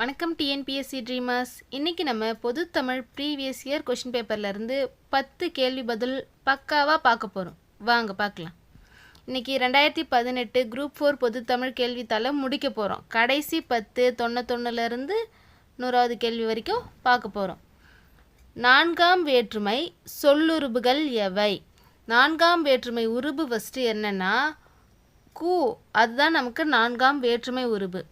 வணக்கம் TNPSC dreamers. இன்றைக்கி நம்ம பொது தமிழ் ப்ரீவியஸ் இயர் கொஷின் பேப்பர்லேருந்து 10 கேள்வி பதில் பக்காவாக பார்க்க போகிறோம். வாங்க பார்க்கலாம். இன்றைக்கி 2018 குரூப் 4 பொது தமிழ் கேள்வித்தாளை முடிக்க போகிறோம். கடைசி 10 91லேருந்து 100வது கேள்வி வரைக்கும் பார்க்க போகிறோம். 4ஆம் வேற்றுமை சொல்லுறுப்புகள் எவை? 4ஆம் வேற்றுமை உருபு ஃபஸ்ட்டு என்னென்னா கு. அதுதான் நமக்கு 4ஆம் வேற்றுமை உருபு.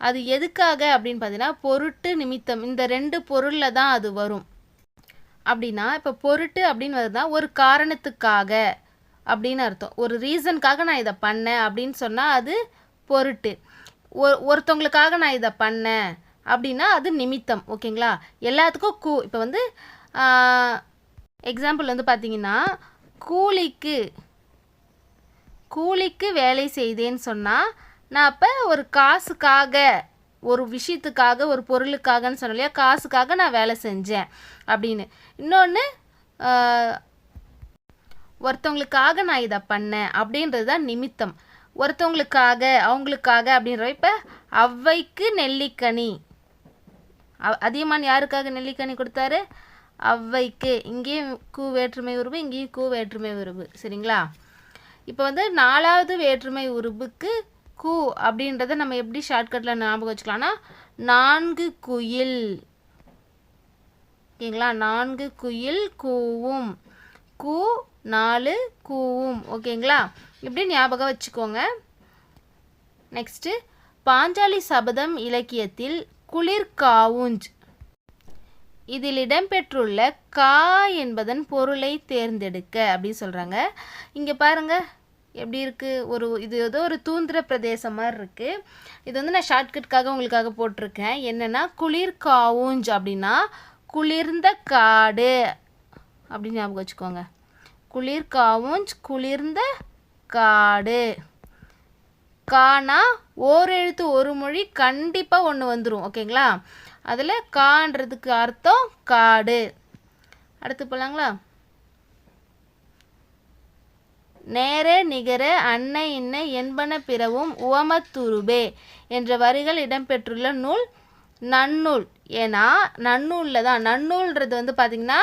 அது எதுக்காக அப்படின்னு பார்த்தீங்கன்னா பொருட்டு நிமித்தம், இந்த 2 பொருளில் தான் அது வரும். அப்படின்னா இப்போ பொருட்டு அப்படின்னு வருதுன்னா ஒரு காரணத்துக்காக அப்படின்னு அர்த்தம். ஒரு ரீசனுக்காக நான் இதை பண்ணேன் அப்படின்னு சொன்னால் அது பொருட்டு. ஒருத்தவங்களுக்காக நான் இதை பண்ணேன் அப்படின்னா அது நிமித்தம். ஓகேங்களா? எல்லாத்துக்கும் கு. இப்போ வந்து எக்ஸாம்பிள் வந்து பார்த்தீங்கன்னா கூலிக்கு வேலை செய்தேன்னு சொன்னால் நான் அப்போ ஒரு காசுக்காக, ஒரு விஷயத்துக்காக, ஒரு பொருளுக்காகன்னு சொன்னேன் இல்லையா, காசுக்காக நான் வேலை செஞ்சேன் அப்படின்னு. இன்னொன்று ஒருத்தவங்களுக்காக நான் இதை பண்ணேன் அப்படின்றது தான் நிமித்தம். ஒருத்தவங்களுக்காக, அவங்களுக்காக அப்படின்ற இப்போ ஔவைக்கு நெல்லிக்கனி. அதியமான் யாருக்காக நெல்லிக்கனி கொடுத்தாரு? ஔவைக்கு. இங்கேயும் கூ வேற்றுமை உருவு, இங்கேயும் கூ வேற்றுமை உருவு. சரிங்களா? இப்போ வந்து 4வது வேற்றுமை உருவுக்கு கு அப்படின்றத நம்ம எப்படி ஷார்ட்கட்டில் ஞாபகம் வச்சுக்கலாம்னா 4 குயில். ஓகேங்களா? 4 குயில் கூவும். கு 4 கூவும். ஓகேங்களா? இப்படி ஞாபகம் வச்சுக்கோங்க. நெக்ஸ்ட்டு பாஞ்சாலி சபதம் இலக்கியத்தில் குளிர்காவுஞ்ச் இதில் இடம்பெற்றுள்ள கா என்பதன் பொருளை தேர்ந்தெடுக்க அப்படின்னு சொல்கிறாங்க. இங்கே பாருங்கள் எப்படி இருக்குது. இது ஏதோ ஒரு தூந்திர பிரதேசம் மாதிரி இருக்குது. இது வந்து நான் ஷார்ட்கட்காக உங்களுக்காக போட்டிருக்கேன். என்னென்னா குளிர்காவுஞ்ச் அப்படின்னா குளிர்ந்த காடு அப்படின்னு ஞாபகம் வச்சுக்கோங்க. குளிர்காவுஞ்ச் குளிர்ந்த காடு. கானா ஓரெழுத்து ஒரு மொழி கண்டிப்பாக ஒன்று வந்துடும். ஓகேங்களா? அதில் கான்றதுக்கு அர்த்தம் காடு. அடுத்து போகலாங்களா? நேர நிகர அன்ன இன்ன என்பன பிறவும் உவமத்துருபே என்ற வரிகள் இடம்பெற்றுள்ள நூல் நன்னூல். ஏன்னா நன்னூலில் தான், நன்னூல்ன்றது வந்து பார்த்திங்கன்னா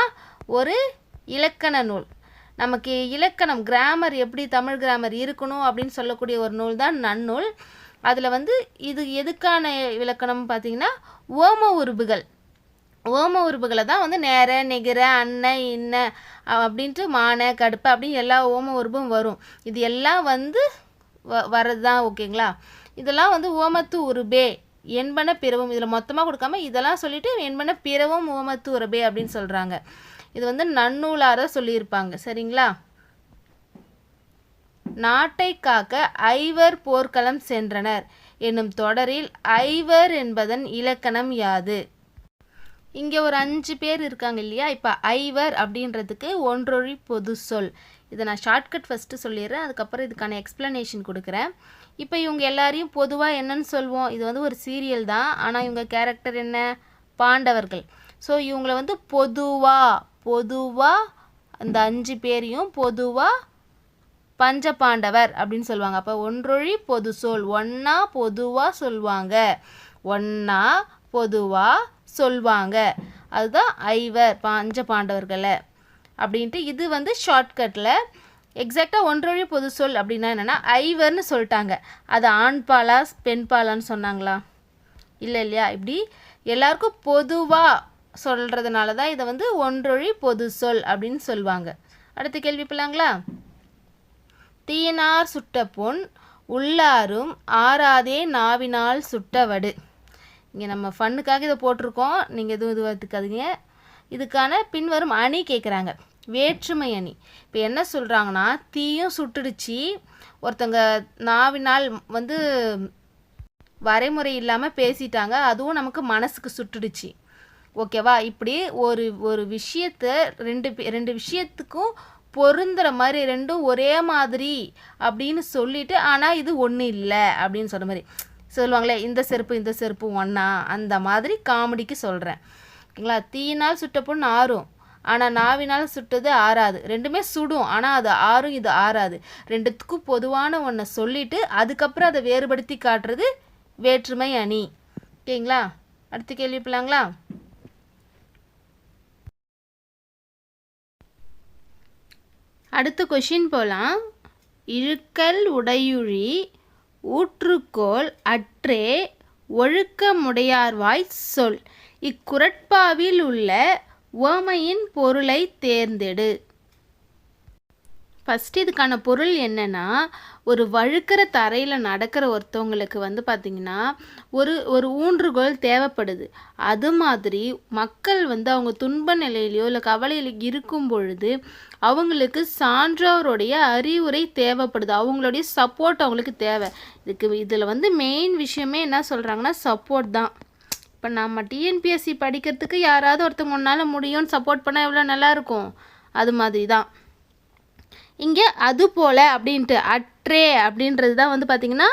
ஒரு இலக்கண நூல். நமக்கு இலக்கணம், கிராமர், எப்படி தமிழ் கிராமர் இருக்கணும் அப்படின்னு சொல்லக்கூடிய ஒரு நூல் தான் நன்னூல். அதில் வந்து இது எதுக்கான இலக்கணம் பார்த்திங்கன்னா ஓம உருபுகள். ஓம உருபுகளை தான் வந்து நேர நிகர அன்ன இன்ன அப்படின்ட்டு மான கடுப்பு அப்படின்னு எல்லா ஓம உருபும் வரும். இது எல்லாம் வந்து வர்றது தான். ஓகேங்களா? இதெல்லாம் வந்து ஓமத்து உருபே என்பன பிறவும். இதில் மொத்தமாக கொடுக்காம இதெல்லாம் சொல்லிவிட்டு என்பன பிறவும் ஓமத்து உருபே அப்படின்னு சொல்கிறாங்க. இது வந்து நன்னூலார சொல்லியிருப்பாங்க. சரிங்களா? நாட்டை காக்க ஐவர் போர்க்களம் சென்றனர் என்னும் தொடரில் ஐவர் என்பதன் இலக்கணம் யாது? இங்கே ஒரு 5 பேர் இருக்காங்க இல்லையா? இப்போ ஐவர் அப்படின்றதுக்கு ஒன்றொழி பொது சொல். இதை நான் ஷார்ட்கட் ஃபஸ்ட்டு சொல்லிடுறேன், அதுக்கப்புறம் இதுக்கான எக்ஸ்ப்ளனேஷன் கொடுக்குறேன். இப்போ இவங்க எல்லாரையும் பொதுவாக என்னன்னு சொல்வோம்? இது வந்து ஒரு சீரியல் தான், ஆனால் இவங்க கேரக்டர் என்ன? பாண்டவர்கள். ஸோ இவங்களை வந்து பொதுவாக அந்த 5 பேரையும் பொதுவாக பஞ்ச பாண்டவர் அப்படின்னு சொல்லுவாங்க. அப்போ ஒன்றொழி பொது சொல், ஒன்றா பொதுவாக சொல்லுவாங்க. அதுதான் ஐவர், பஞ்ச பாண்டவர்களை அப்படின்ட்டு. இது வந்து ஷார்ட்கட்டில். எக்ஸாக்டாக ஒன்றொழி பொது சொல் அப்படின்னா என்னென்னா ஐவர்னு சொல்லிட்டாங்க. அது ஆண்பாலா பெண்பாலான்னு சொன்னாங்களா? இல்லை இல்லையா? இப்படி எல்லாருக்கும் பொதுவாக சொல்கிறதுனால தான் இதை வந்து ஒன்றொழி பொது சொல் அப்படின்னு சொல்லுவாங்க. அடுத்த கேள்வி போகலாங்களா? தீயினார் சுட்ட பொன் உள்ளாரும் ஆறாதே நாவினால் சுட்டவடு. இங்கே நம்ம ஃபன்னுக்காக இதை போட்டிருக்கோம், நீங்கள் எதுவும் இதுவாத்துக்காதீங்க. இதுக்கான பின்வரும் அணி கேட்குறாங்க. வேற்றுமை அணி. இப்போ என்ன சொல்கிறாங்கன்னா தீயும் சுட்டுடுச்சு, ஒருத்தங்க நாவினால் வந்து வரைமுறை இல்லாமல் பேசிட்டாங்க, அதுவும் நமக்கு மனசுக்கு சுட்டுடுச்சு. ஓகேவா? இப்படி ஒரு விஷயத்தை ரெண்டு விஷயத்துக்கும் பொருந்துற மாதிரி, ரெண்டும் ஒரே மாதிரி அப்படின்னு சொல்லிட்டு ஆனால் இது ஒன்று இல்லை அப்படின்னு சொல்கிற மாதிரி சொல்லுவாங்களே, இந்த செருப்பு ஒன்றா, அந்த மாதிரி காமெடிக்கு சொல்கிறேன். ஓகேங்களா? தீயினால் சுட்ட பொண்ணு ஆறும், ஆனால் நாவினால் சுட்டது ஆறாது. ரெண்டுமே சுடும், ஆனால் அது ஆறும் இது ஆறாது. ரெண்டுத்துக்கும் பொதுவான ஒன்றை சொல்லிவிட்டு அதுக்கப்புறம் அதை வேறுபடுத்தி காட்டுறது வேற்றுமை அணி. ஓகேங்களா? அடுத்த கேள்வி போலாங்களா? அடுத்த கொஷின் போகலாம். இழுக்கல் உடையுழி ஊற்றுக்கோள் அற்றே ஒழுக்கமுடையார்வாய் சொல். இக்குறட்பாவில் உள்ள உவமையின் பொருளை தேர்ந்தெடு. ஃபஸ்ட்டு இதுக்கான பொருள் என்னென்னா, ஒரு வழுக்கிற தரையில் நடக்கிற ஒருத்தவங்களுக்கு பார்த்திங்கன்னா ஒரு ஊன்றுகோல் தேவைப்படுது. அது மாதிரி மக்கள் அவங்க துன்ப நிலையிலையோ இல்லை கவலையில் இருக்கும் பொழுது அவங்களுக்கு சான்றோருடைய அறிவுரை தேவைப்படுது. அவங்களுடைய சப்போர்ட் அவங்களுக்கு தேவை. இதில் மெயின் விஷயமே என்ன சொல்கிறாங்கன்னா சப்போர்ட் தான். இப்போ நம்ம டிஎன்பிஎஸ்சி படிக்கிறதுக்கு யாராவது ஒருத்தவங்க ஒன்றால் முடியும்னு சப்போர்ட் பண்ணால் எவ்வளோ நல்லாயிருக்கும். அது மாதிரி தான் இங்கே அது போல் அப்படின்ட்டு அற்றே அப்படின்றது தான் பார்த்திங்கன்னா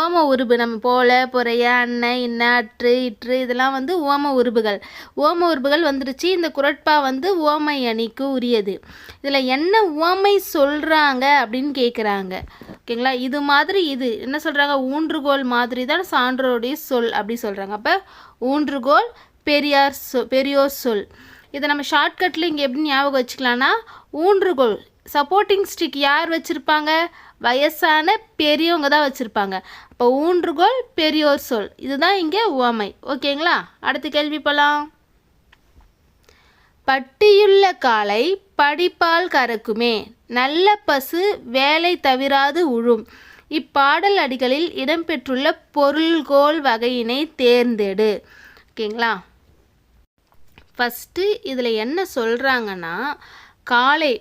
ஓம உருபு. நம்ம போல பொறைய அன்ன இன்ன அற்று இற்று இதெல்லாம் ஓம உருபுகள். ஓம உருபுகள் வந்துடுச்சு. இந்த குறட்பா ஓமை அணிக்கு உரியது. இதில் என்ன ஓமை சொல்கிறாங்க அப்படின்னு கேட்குறாங்க. ஓகேங்களா? இது மாதிரி இது என்ன சொல்கிறாங்க, ஊன்றுகோல் மாதிரி தான் சான்றோருடைய சொல் அப்படி சொல்கிறாங்க. அப்போ ஊன்றுகோல் பெரியோர் சொல். இதை நம்ம ஷார்ட்கட்டில் இங்கே எப்படி ஞாபகம் வச்சுக்கலான்னா, ஊன்றுகோல் சப்போர்ட்டிங் ஸ்டிக் யார் வச்சுருப்பாங்க, வயசான பெரியவங்க தான் வச்சுருப்பாங்க. அப்போ ஊன்றுகோல் பெரியோர் சொல், இதுதான் இங்கே உவமை. ஓகேங்களா? அடுத்த கேள்வி போகலாம். பட்டியுள்ள காலை படிப்பால் கறக்குமே, நல்ல பசு வேலை தவிராது உழும். இப்பாடல் அடிகளில் இடம்பெற்றுள்ள பொருள்கோள் வகையினை தேர்ந்தெடு. ஓகேங்களா? ஃபஸ்ட்டு இதில் என்ன சொல்கிறாங்கன்னா, காளை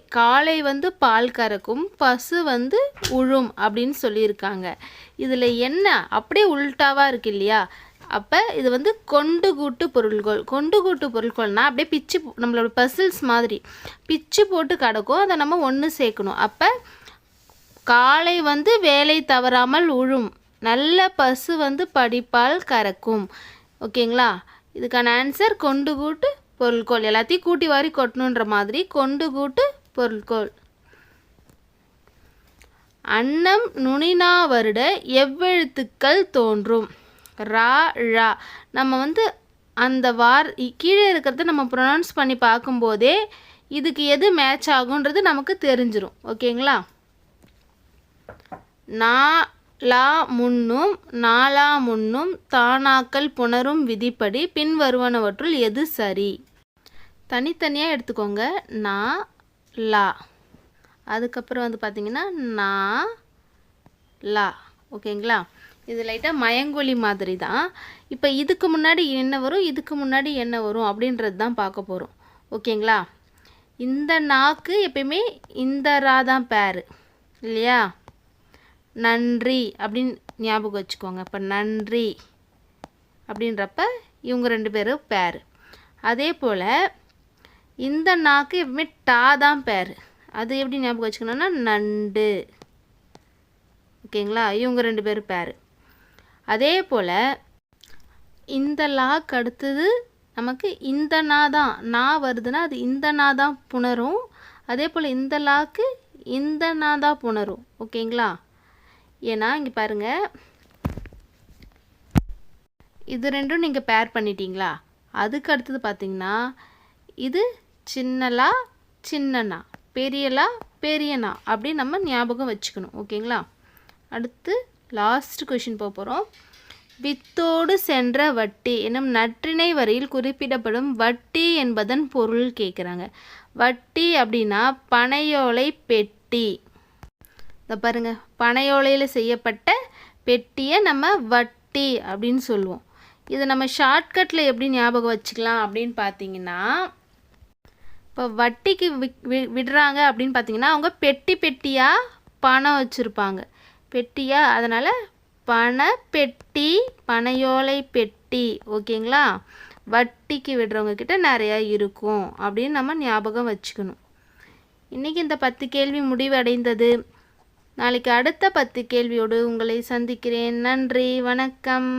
பால் கறக்கும், பசு உழும் அப்படின்னு சொல்லியிருக்காங்க. இதில் என்ன அப்படியே உள்டாவாக இருக்கு இல்லையா? அப்போ இது கொண்டு கூட்டு பொருள்கோள். கொண்டு கூட்டு பொருள்கோள்னால் அப்படியே பிச்சு நம்மளோட பசில்ஸ் மாதிரி பிச்சு போட்டு கிடக்கும். அதை நம்ம ஒன்று சேர்க்கணும். அப்போ காளை வேலை தவறாமல் உழும், நல்ல பசு படிப்பால் கறக்கும். ஓகேங்களா? இதுக்கான ஆன்சர் கொண்டு கூட்டு பொருள்கோள். எல்லாத்தையும் கூட்டி வாரி கொட்டணுன்ற மாதிரி கொண்டு கூட்டு பொருள்கோள். அன்னம் நுனினா வருட எவ்வெழுத்துக்கள் தோன்றும். ரா ழா. நம்ம அந்த கீழே இருக்கிறத நம்ம ப்ரொனவுன்ஸ் பண்ணி பார்க்கும்போதே இதுக்கு எது மேட்ச் ஆகுன்றது நமக்கு தெரிஞ்சிடும். ஓகேங்களா? லா முன்னும் நாலா முன்னும் தானாக்கல் புணரும் விதிப்படி பின்வருவனவற்றுள் எது சரி? தனித்தனியாக எடுத்துக்கோங்க. நா லா, அதுக்கப்புறம் பார்த்திங்கன்னா நா லா. ஓகேங்களா? இது லைட்டாக மயங்கொலி மாதிரி தான். இப்போ இதுக்கு முன்னாடி என்ன வரும், இதுக்கு முன்னாடி என்ன வரும் அப்படின்றது தான் பார்க்க போகிறோம். ஓகேங்களா? இந்த நாக்கு எப்பயுமே இந்த ரா தான் பேரு இல்லையா? நன்றி அப்படின்னு ஞாபகம் வச்சுக்கோங்க. இப்போ நன்றி அப்படின்றப்ப இவங்க ரெண்டு பேரும் பேர். அதே போல் இந்த நாக்கு எப்பவுமே டா தான் பேர். அது எப்படி ஞாபகம் வச்சுக்கணும்னா நண்டு. ஓகேங்களா? இவங்க ரெண்டு பேரும் பேர். அதே போல் இந்த லாக்கு அடுத்தது நமக்கு இந்த நா தான். நா வருதுன்னா அது இந்த நா தான் புணரும். அதே போல் இந்த லாக்கு இந்த நா தான் புணரும். ஓகேங்களா? ஏன்னா இங்கே பாருங்கள், இது ரெண்டும் நீங்கள் பேர் பண்ணிட்டீங்களா? அதுக்கு அடுத்தது பார்த்திங்கன்னா இது சின்னலா சின்னனா, பெரியலா பெரியனா அப்படி நம்ம ஞாபகம் வச்சுக்கணும். ஓகேங்களா? அடுத்து லாஸ்ட் கொஷின் போக போகிறோம். வித்தோடு சென்ற வட்டி என்னும் நற்றிணை வரியில் குறிப்பிடப்படும் வட்டி என்பதன் பொருள் கேட்குறாங்க. வட்டி அப்படின்னா பனையோலை பெட்டி. இதை பாருங்கள், பனையோலையில் செய்யப்பட்ட பெட்டியை நம்ம வட்டி அப்படின்னு சொல்லுவோம். இதை நம்ம ஷார்ட்கட்டில் எப்படி ஞாபகம் வச்சுக்கலாம் அப்படின்னு பார்த்தீங்கன்னா, இப்போ வட்டிக்கு விடுறாங்க அப்படின்னு பார்த்தீங்கன்னா அவங்க பெட்டி பெட்டியாக பணம் வச்சுருப்பாங்க. பெட்டியாக, அதனால் பண பெட்டி, பனையோலை பெட்டி. ஓகேங்களா? வட்டிக்கு விடுறவங்க கிட்ட நிறையா இருக்கும் அப்படின்னு நம்ம ஞாபகம் வச்சுக்கணும். இன்றைக்கி இந்த 10 கேள்வி முடிவடைந்தது. நாளைக்கு அடுத்த 10 கேள்வியோடு உங்களை சந்திக்கிறேன். நன்றி, வணக்கம்.